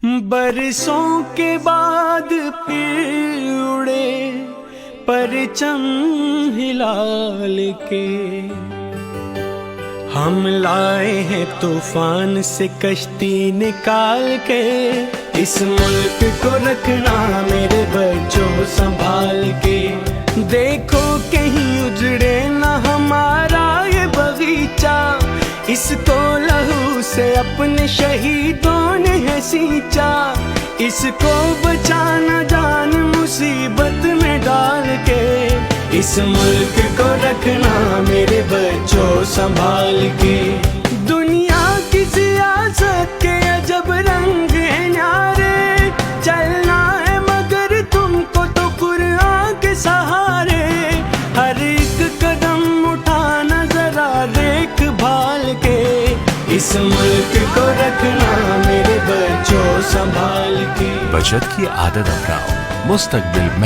बरसों के बाद फिर उड़े परचम हिलाल के, हम लाए हैं तूफान से कश्ती निकाल के। इस मुल्क को रखना मेरे बच्चों संभाल के, देखो कहीं उजड़े ना हमारा ये बगीचा। इसको लहू से अपने शहीदों ने है सींचा, इसको बचाना जान मुसीबत में डाल के। इस मुल्क को रखना मेरे बच्चों संभाल के। दुनिया की सियासत के अजब रंग है न्यारे, चलना है मगर तुमको तो कुरान के सहारे। हर एक कदम उठाना जरा देख भाल के, इस मुल्क को रखना मेरे बच्चों संभाल के। बचत की आदत अपनाओ, मुस्तकबिल में